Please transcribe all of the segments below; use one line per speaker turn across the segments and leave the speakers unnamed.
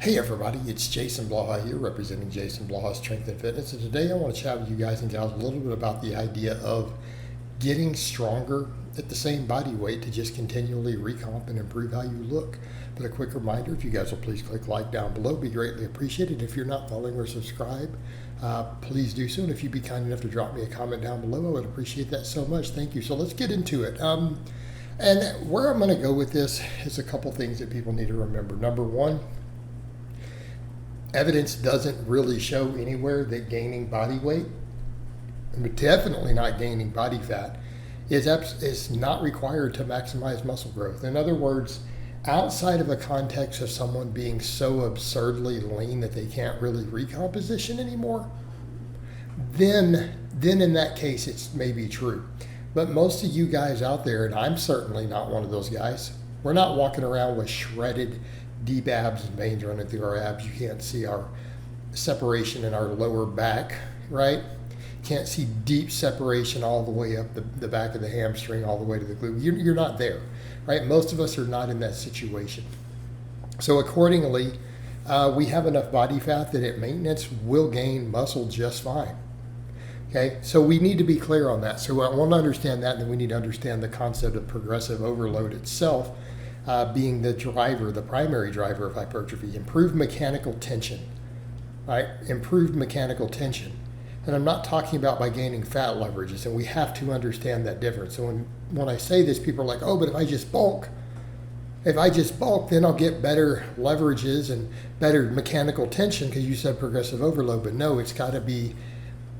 Hey everybody, it's Jason Blaha here representing Jason Blaha Strength and Fitness, and today I want to chat with you guys and gals a little bit about the idea of getting stronger at the same body weight to just continually recomp and improve how you look. But a quick reminder, if you guys will please click like down below, be greatly appreciated. If you're not following or subscribed, please do so, and if you'd be kind enough to drop me a comment down below, I would appreciate that so much. Thank you. So let's get into it. And where I'm going to go with this is a couple things that people need to remember. Number one, evidence doesn't really show anywhere that gaining body weight, but definitely not gaining body fat, is not required to maximize muscle growth. In other words, outside of a context of someone being so absurdly lean that they can't really recomposition anymore, then in that case it's maybe true. But most of you guys out there, and I'm certainly not one of those guys, we're not walking around with shredded deep abs and veins running through our abs. You can't see our separation in our lower back, right? Can't see deep separation all the way up the back of the hamstring, all the way to the glute. You're not there, right? Most of us are not in that situation. So accordingly, we have enough body fat that at maintenance will gain muscle just fine. Okay, so we need to be clear on that. So I want to understand that, and then we need to understand the concept of progressive overload itself, being the driver, the primary driver of hypertrophy. Improved mechanical tension, right? Improved mechanical tension. And I'm not talking about by gaining fat leverages, and we have to understand that difference. So when I say this, people are like, oh, but if I just bulk, then I'll get better leverages and better mechanical tension because you said progressive overload. But no, it's got to be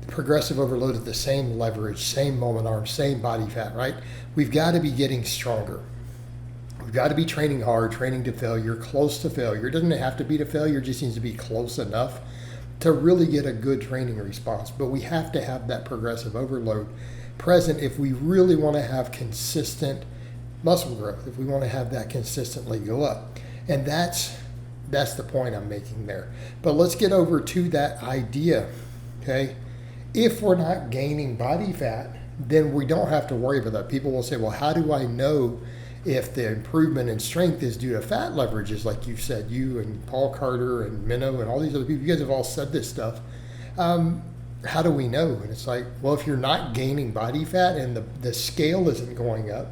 progressive overload at the same leverage, same moment arm, same body fat, right? We've got to be getting stronger. We've got to be training hard, training to failure, close to failure. It doesn't have to be to failure, it just needs to be close enough to really get a good training response. But we have to have that progressive overload present if we really want to have consistent muscle growth, if we want to have that consistently go up. And that's the point I'm making there. But let's get over to that idea, okay? If we're not gaining body fat, then we don't have to worry about that. People will say, well, how do I know if the improvement in strength is due to fat leverages, like you've said, you and Paul Carter and Minnow and all these other people, you guys have all said this stuff. How do we know? And it's like, well, if you're not gaining body fat and the scale isn't going up,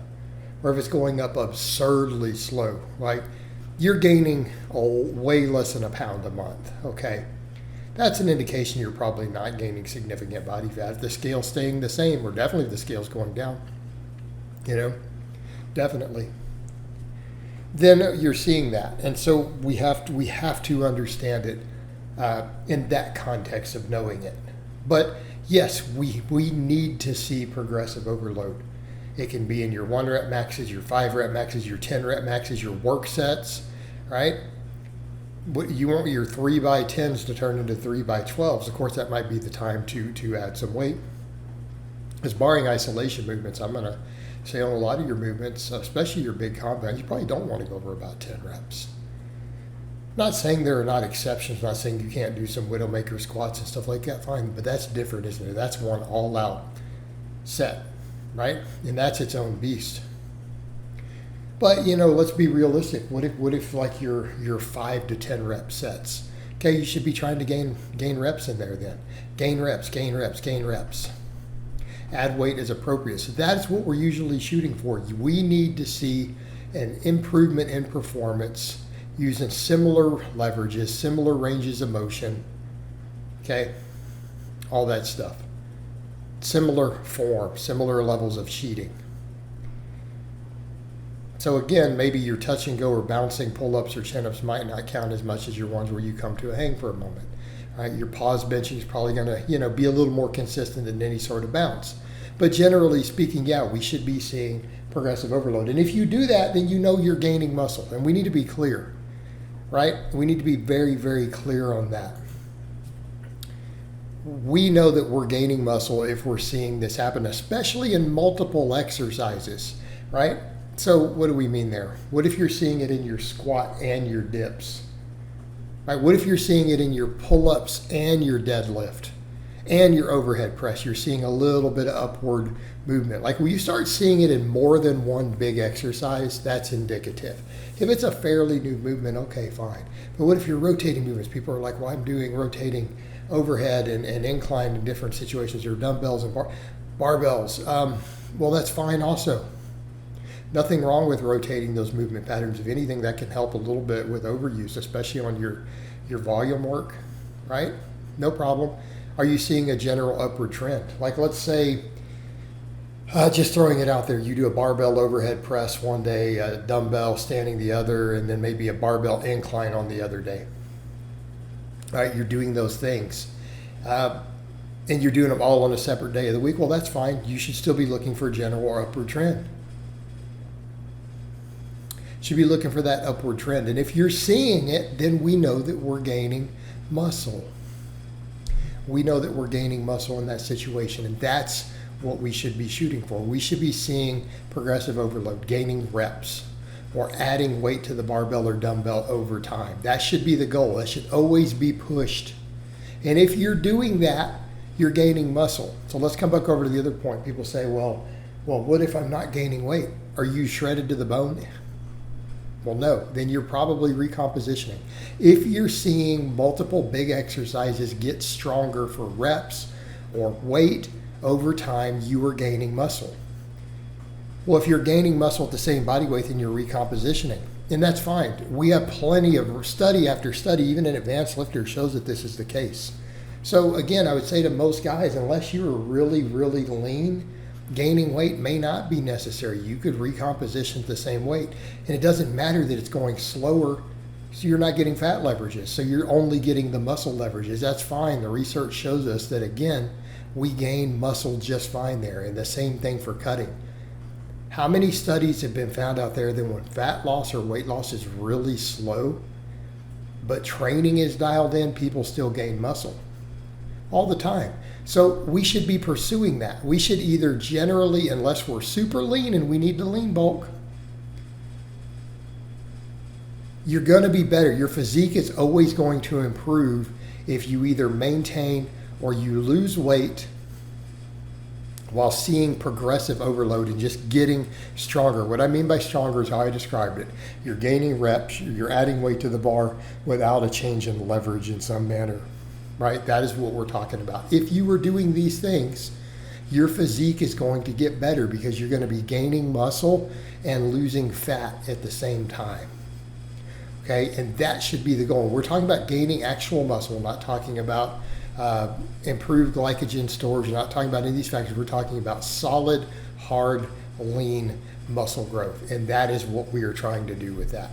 or if it's going up absurdly slow, like you're gaining way less than a pound a month, okay? That's an indication you're probably not gaining significant body fat. If the scale's staying the same, or definitely the scale's going down, definitely, then you're seeing that. And so we have to understand it in that context of knowing it. But yes, we need to see progressive overload. It can be in your 1 rep maxes, your 5 rep maxes, your 10 rep maxes, your work sets, right? You want your 3x10s to turn into 3x12s. Of course, that might be the time to add some weight. Because barring isolation movements, I'm going to say on a lot of your movements, especially your big compounds, you probably don't want to go over about 10 reps. Not saying there are not exceptions, not saying you can't do some Widowmaker squats and stuff like that, fine, but that's different, isn't it? That's one all-out set, right? And that's its own beast. But, let's be realistic. What if like your 5 to 10 rep sets? Okay, you should be trying to gain reps in there then. Gain reps. Add weight as appropriate. So that's what we're usually shooting for. We need to see an improvement in performance using similar leverages, similar ranges of motion, okay? All that stuff. Similar form, similar levels of sheeting. So again, maybe your touch and go or bouncing pull-ups or chin-ups might not count as much as your ones where you come to a hang for a moment. Right? Your pause benching is probably going to, be a little more consistent than any sort of bounce. But generally speaking, yeah, we should be seeing progressive overload. And if you do that, then you're gaining muscle. And we need to be clear, right? We need to be very, very clear on that. We know that we're gaining muscle if we're seeing this happen, especially in multiple exercises, right? So what do we mean there? What if you're seeing it in your squat and your dips? Right? What if you're seeing it in your pull-ups and your deadlift And your overhead press, you're seeing a little bit of upward movement. Like when you start seeing it in more than one big exercise, that's indicative. If it's a fairly new movement, okay, fine. But what if you're rotating movements? People are like, well, I'm doing rotating overhead and incline in different situations, or dumbbells and barbells. Well, that's fine also. Nothing wrong with rotating those movement patterns. If anything, that can help a little bit with overuse, especially on your volume work, right? No problem. Are you seeing a general upward trend? Like let's say, just throwing it out there, you do a barbell overhead press one day, a dumbbell standing the other, and then maybe a barbell incline on the other day. All right, you're doing those things. And you're doing them all on a separate day of the week. Well, that's fine. You should still be looking for a general upward trend. Should be looking for that upward trend. And if you're seeing it, then we know that we're gaining muscle. We know that we're gaining muscle in that situation, and that's what we should be shooting for. We should be seeing progressive overload, gaining reps, or adding weight to the barbell or dumbbell over time. That should be the goal. That should always be pushed. And if you're doing that, you're gaining muscle. So let's come back over to the other point. People say, well, what if I'm not gaining weight? Are you shredded to the bone? Well, no, then you're probably recompositioning. If you're seeing multiple big exercises get stronger for reps or weight over time, you are gaining muscle. Well, if you're gaining muscle at the same body weight, then you're recompositioning, and that's fine. We have plenty of study after study, even in advanced lifters, shows that this is the case. So again, I would say to most guys, unless you are really, really lean, gaining weight may not be necessary. You could recomposition the same weight, and it doesn't matter that it's going slower, so you're not getting fat leverages, so you're only getting the muscle leverages. That's fine. The research shows us that, again, we gain muscle just fine there, and the same thing for cutting. How many studies have been found out there that when fat loss or weight loss is really slow, but training is dialed in, people still gain muscle all the time? So we should be pursuing that. We should either generally, unless we're super lean and we need to lean bulk, you're going to be better. Your physique is always going to improve if you either maintain or you lose weight while seeing progressive overload and just getting stronger. What I mean by stronger is how I described it. You're gaining reps, you're adding weight to the bar without a change in leverage in some manner. Right? That is what we're talking about. If you were doing these things, your physique is going to get better because you're going to be gaining muscle and losing fat at the same time. Okay? And that should be the goal. We're talking about gaining actual muscle. We're not talking about improved glycogen storage. We're not talking about any of these factors. We're talking about solid, hard, lean muscle growth. And that is what we are trying to do with that.